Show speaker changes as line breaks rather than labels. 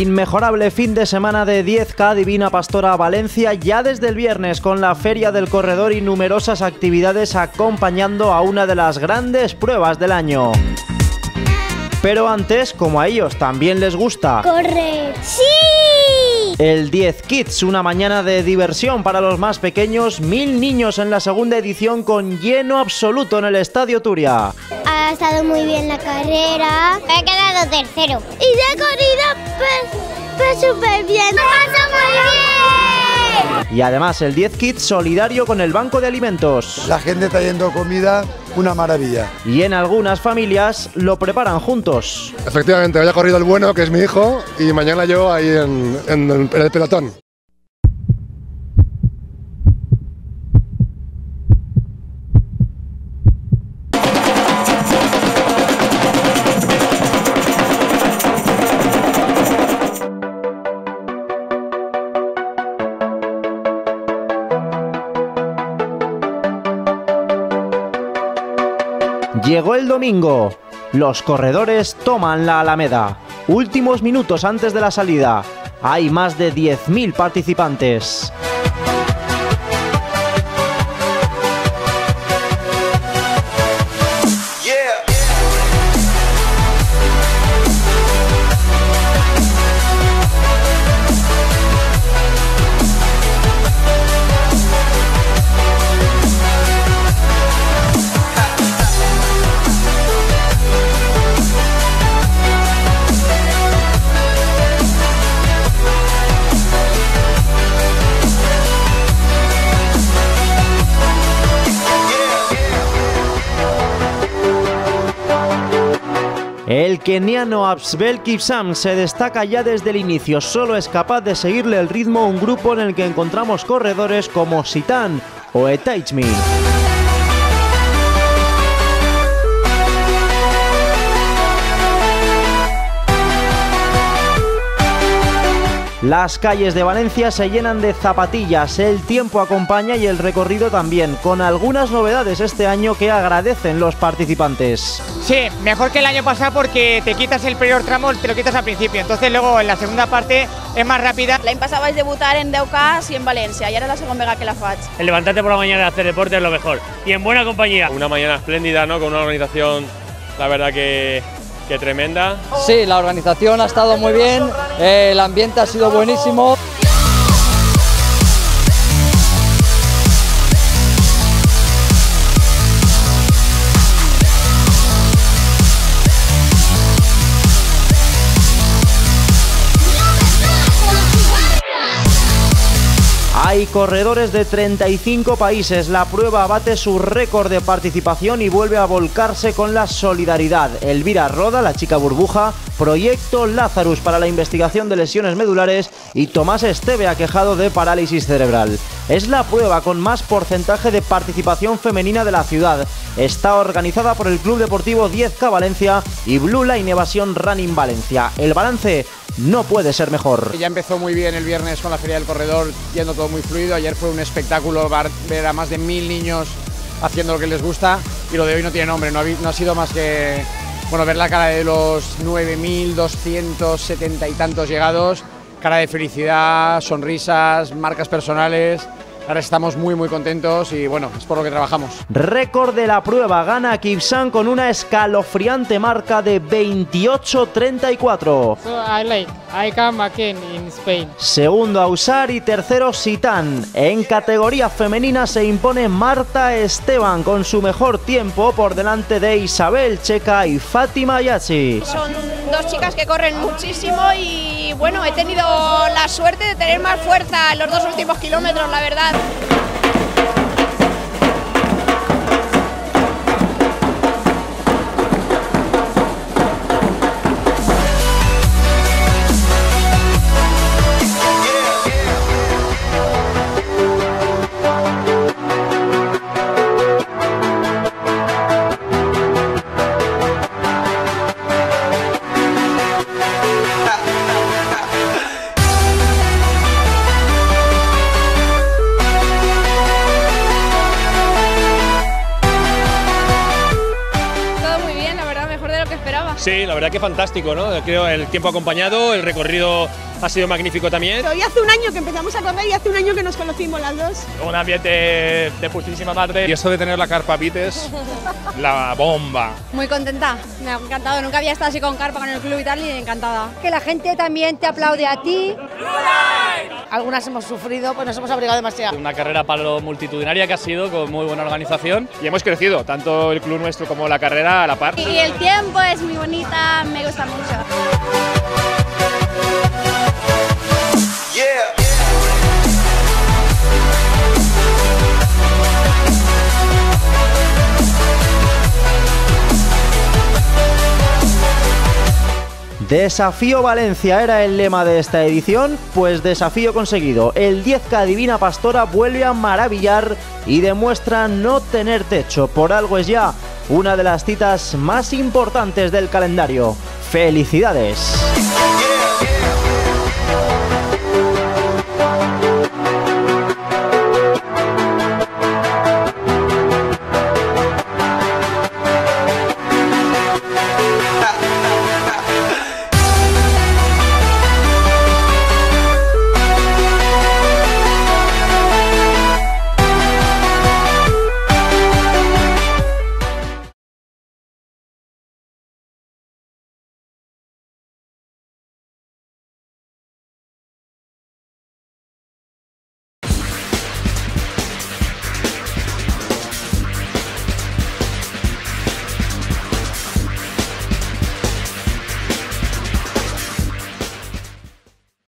Inmejorable fin de semana de 10K Divina Pastora Valencia ya desde el viernes con la Feria del Corredor y numerosas actividades acompañando a una de las grandes pruebas del año. Pero antes, como a ellos también les gusta
¡correr! ¡Sí!
El 10 Kids, una mañana de diversión para los más pequeños, 1000 niños en la segunda edición con lleno absoluto en el Estadio Turia.
Ha estado muy bien la carrera. Me he quedado tercero. Y de corrida, pues súper bien. ¡Me pasa muy bien!
Y además el 10 Kids solidario con el Banco de Alimentos.
La gente trayendo comida, una maravilla.
Y en algunas familias lo preparan juntos.
Efectivamente, hoy ha corrido el bueno, que es mi hijo, y mañana yo ahí en el pelotón.
Llegó el domingo. Los corredores toman la Alameda. Últimos minutos antes de la salida. Hay más de 10.000 participantes. El keniano Absbel Kipsang se destaca ya desde el inicio, solo es capaz de seguirle el ritmo a un grupo en el que encontramos corredores como Sitan o Etaichmi. Las calles de Valencia se llenan de zapatillas, el tiempo acompaña y el recorrido también, con algunas novedades este año que agradecen los participantes.
Sí, mejor que el año pasado porque te quitas el primer tramo, te lo quitas al principio, entonces luego en la segunda parte es más rápida.
L'any passat vaig debutar en 10K i en València, i ara la segona vegada que la faig.
El levantarte por la mañana y hacer deporte es lo mejor, y en buena compañía.
Una mañana espléndida, ¿no? Con una organización, la verdad que tremenda.
Sí, la organización ha estado muy bien, el ambiente ha sido buenísimo.
Hay corredores de 35 países, la prueba bate su récord de participación y vuelve a volcarse con la solidaridad. Elvira Roda, la chica burbuja, Proyecto Lazarus para la investigación de lesiones medulares y Tomás Esteve, aquejado de parálisis cerebral. Es la prueba con más porcentaje de participación femenina de la ciudad. Está organizada por el Club Deportivo 10K Valencia y Blue Line Evasión Running Valencia. El balance no puede ser mejor.
Ya empezó muy bien el viernes con la Feria del Corredor, yendo todo muy fluido. Ayer fue un espectáculo ver a más de 1000 niños haciendo lo que les gusta, y lo de hoy no tiene nombre, no ha sido más que ver la cara de los 9270 y tantos llegados, cara de felicidad, sonrisas, marcas personales. Ahora estamos muy contentos y es por lo que trabajamos.
Récord de la prueba gana Kipsang con una escalofriante marca de 28:34.
I come again in Spain.
Segundo Ausar y tercero Sitan. En categoría femenina se impone Marta Esteban con su mejor tiempo por delante de Isabel Checa y Fátima Yachi.
Son dos chicas que corren muchísimo y he tenido la suerte de tener más fuerza en los 2 últimos kilómetros, la verdad.
Sí, la verdad que fantástico, ¿no? Creo el tiempo acompañado, el recorrido ha sido magnífico también.
Hoy hace un año que empezamos a correr y hace un año que nos conocimos las dos.
Un ambiente de putísima madre.
Y eso de tener la carpa Pites, la bomba.
Muy contenta, me ha encantado. Nunca había estado así con carpa con el club y tal, y encantada.
Que la gente también te aplaude a ti.
Algunas hemos sufrido, pues nos hemos abrigado demasiado.
Una carrera para lo multitudinaria que ha sido, con muy buena organización.
Y hemos crecido, tanto el club nuestro como la carrera a la par.
Y el tiempo es muy bonita, me gusta mucho.
Desafío Valencia era el lema de esta edición, pues desafío conseguido. El 10K Divina Pastora vuelve a maravillar y demuestra no tener techo. Por algo es ya una de las citas más importantes del calendario. ¡Felicidades!